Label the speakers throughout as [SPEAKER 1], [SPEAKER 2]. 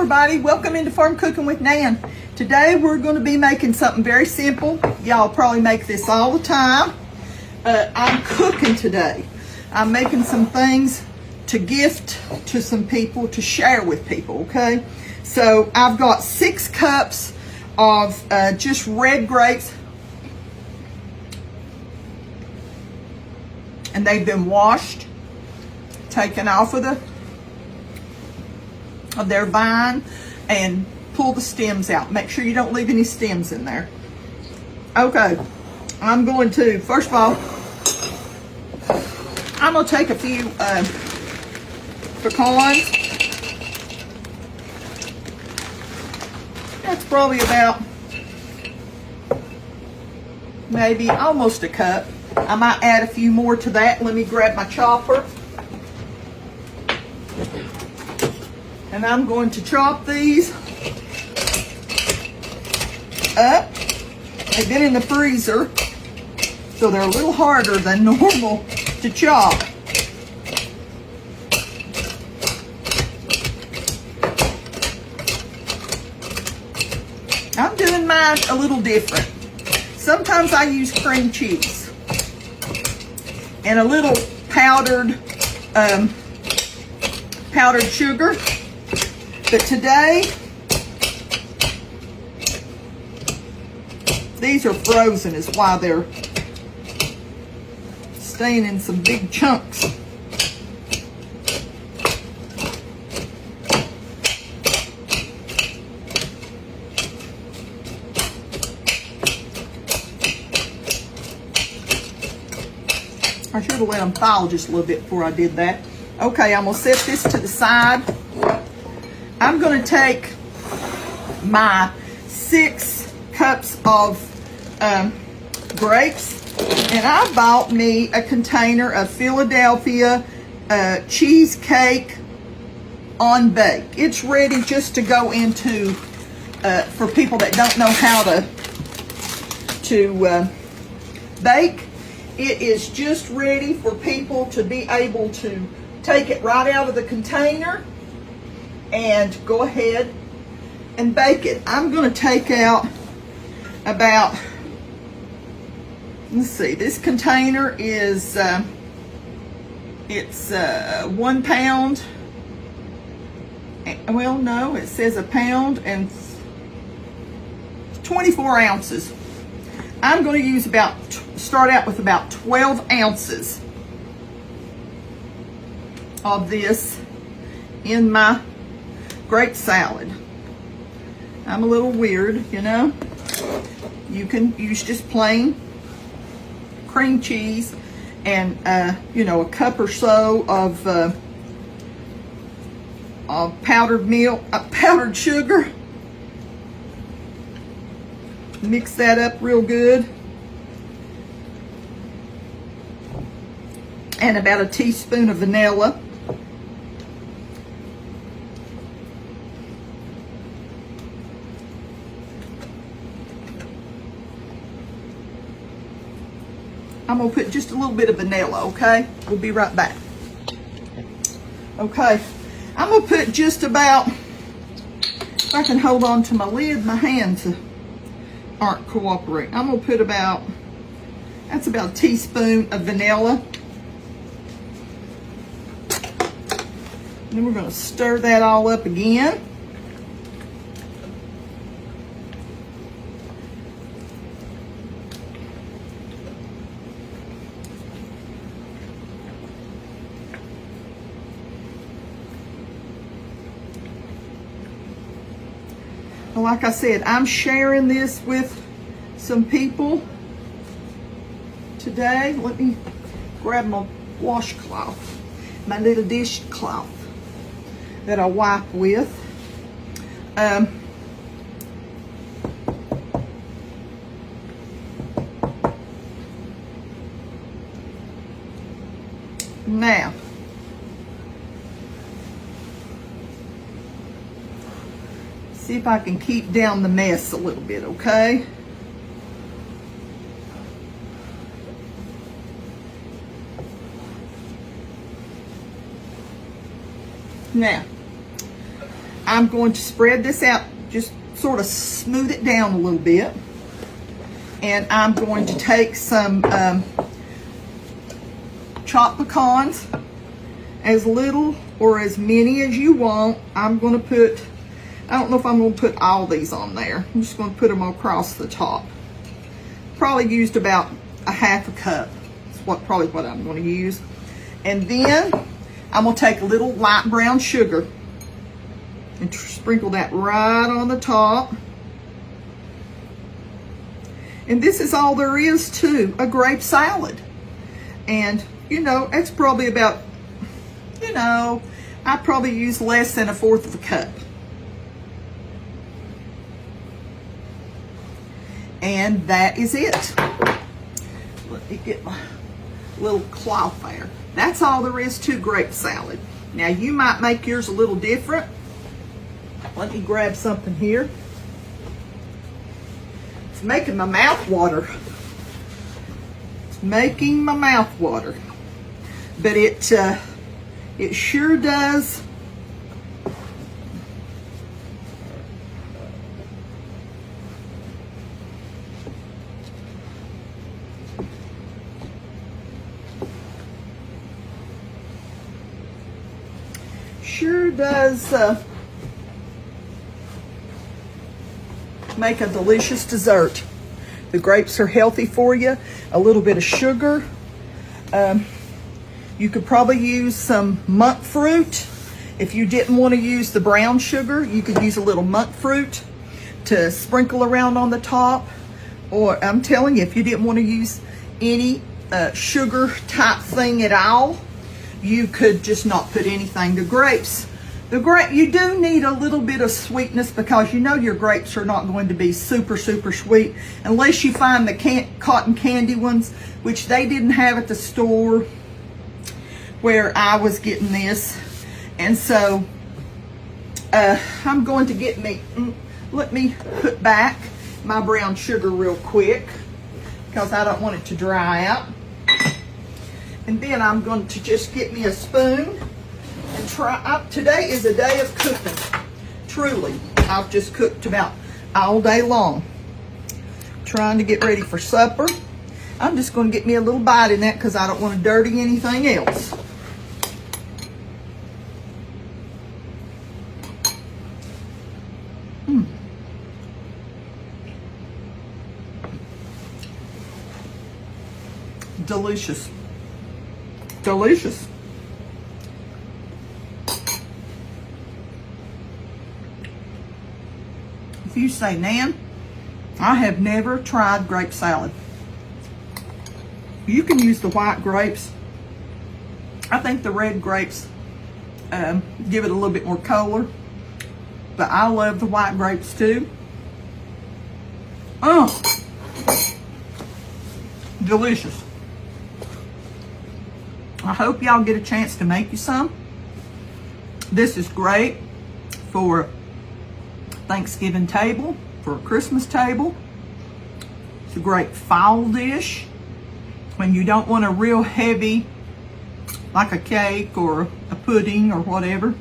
[SPEAKER 1] everybody, welcome into Farm Cooking with Nan. Today we're going to be making something very simple. Y'all probably make this all the time. I'm cooking today. I'm making some things to gift to some people, to share with people, okay? So I've got 6 cups of just red grapes. And they've been washed, taken off of their vine, and pull the stems out. Make sure you don't leave any stems in there. Okay, I'm going to, first of all, I'm going to take a few pecans. That's probably about maybe almost a cup. I might add a few more to that. Let me grab my chopper. And I'm going to chop these up. They've been in the freezer, so they're a little harder than normal to chop. I'm doing mine a little different. Sometimes I use cream cheese and a little powdered sugar. But today, these are frozen is why they're staying in some big chunks. I should have let them thaw just a little bit before I did that. Okay, I'm going to set this to the side. I'm going to take my 6 cups of grapes, and I bought me a container of Philadelphia cheesecake on bake. It's ready just to go into, for people that don't know how to bake. It is just ready for people to be able to take it right out of the container and go ahead and bake it. I'm going to take out about, let's see, this container is, it's 1 pound. Well, no, it says 1 pound and 24 ounces. I'm going to use start out with about 12 ounces of this in my grape salad. I'm a little weird, you know. You can use just plain cream cheese and you know, a cup or so of powdered milk, powdered sugar. Mix that up real good. And about a teaspoon of vanilla. I'm going to put just a little bit of vanilla, okay? We'll be right back. Okay, I'm going to put just about, if I can hold on to my lid, my hands aren't cooperating. I'm going to put about, that's about a teaspoon of vanilla. And then we're going to stir that all up again. Like I said, I'm sharing this with some people today. Let me grab my washcloth, my little dishcloth that I wipe with. Now, see if I can keep down the mess a little bit, okay? Now, I'm going to spread this out, just sort of smooth it down a little bit. And I'm going to take some chopped pecans, as little or as many as you want. I'm going to put, I don't know if I'm going to put all these on there. I'm just going to put them across the top. Probably used about a half a cup. That's probably what I'm going to use. And then I'm going to take a little light brown sugar and sprinkle that right on the top. And this is all there is to a grape salad. And, you know, it's probably about, you know, I probably use less than 1/4 of a cup. And that is it. Let me get my little cloth there. That's all there is to grape salad. Now, you might make yours a little different. Let me grab something here. It's making my mouth water. It's making my mouth water. But it sure does. Sure does make a delicious dessert. The grapes are healthy for you. A little bit of sugar. You could probably use some monk fruit. If you didn't want to use the brown sugar, you could use a little monk fruit to sprinkle around on the top. Or I'm telling you, if you didn't want to use any sugar type thing at all, you could just not put anything. The grape, you do need a little bit of sweetness, because you know your grapes are not going to be super, super sweet unless you find the cotton candy ones, which they didn't have at the store where I was getting this. And so I'm going to get me, let me put back my brown sugar real quick, because I don't want it to dry out. And then I'm going to just get me a spoon and try. Today is a day of cooking. Truly, I've just cooked about all day long, trying to get ready for supper. I'm just going to get me a little bite in that, because I don't want to dirty anything else. Delicious. Delicious. If you say, Nan, I have never tried grape salad. You can use the white grapes. I think the red grapes give it a little bit more color, but I love the white grapes too. Oh, delicious. I hope y'all get a chance to make you some. This is great for Thanksgiving table, for a Christmas table. It's a great fall dish when you don't want a real heavy, like a cake or a pudding or whatever.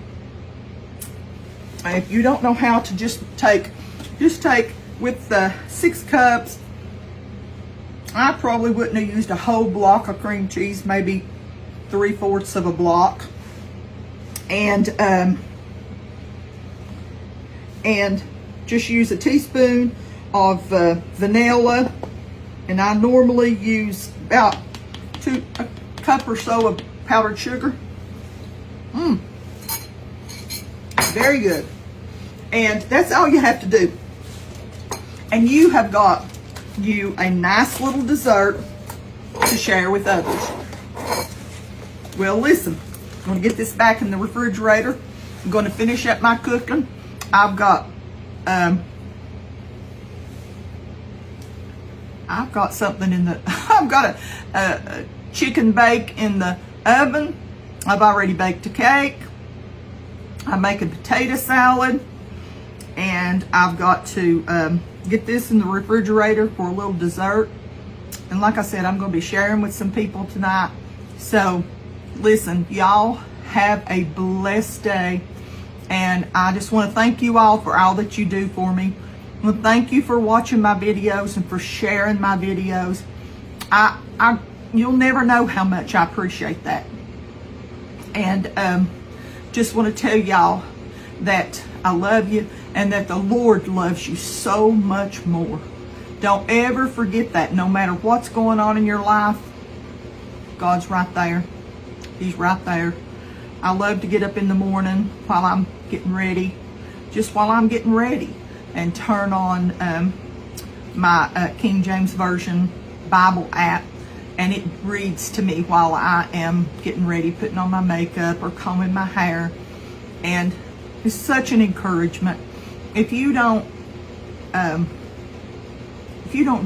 [SPEAKER 1] If you don't know how to just take with the 6 cups, I probably wouldn't have used a whole block of cream cheese, maybe 3/4 of a block, and just use a teaspoon of vanilla, and I normally use about a cup or so of powdered sugar. Very good. And that's all you have to do, and you have got you a nice little dessert to share with others. Well, listen, I'm going to get this back in the refrigerator. I'm going to finish up my cooking. I've got something in the, I've got a chicken bake in the oven. I've already baked a cake. I'm making potato salad. And I've got to get this in the refrigerator for a little dessert. And like I said, I'm going to be sharing with some people tonight. So, listen, y'all have a blessed day. And I just want to thank you all for all that you do for me. I want to thank you for watching my videos and for sharing my videos. You'll never know how much I appreciate that. And just want to tell y'all that I love you and that the Lord loves you so much more. Don't ever forget that. No matter what's going on in your life, God's right there. He's right there. I love to get up in the morning while I'm getting ready, just while I'm getting ready, and turn on my King James Version Bible app, and it reads to me while I am getting ready, putting on my makeup or combing my hair. And it's such an encouragement. If you don't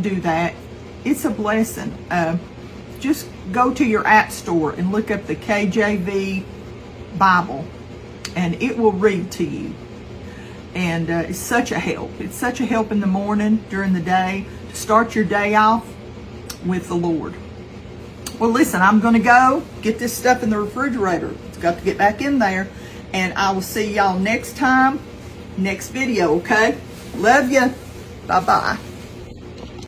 [SPEAKER 1] do that, it's a blessing. Just go to your app store and look up the KJV Bible, and it will read to you. And it's such a help. It's such a help in the morning, during the day, to start your day off with the Lord. Well, listen, I'm going to go get this stuff in the refrigerator. It's got to get back in there. And I will see y'all next time, next video, okay? Love you. Bye-bye.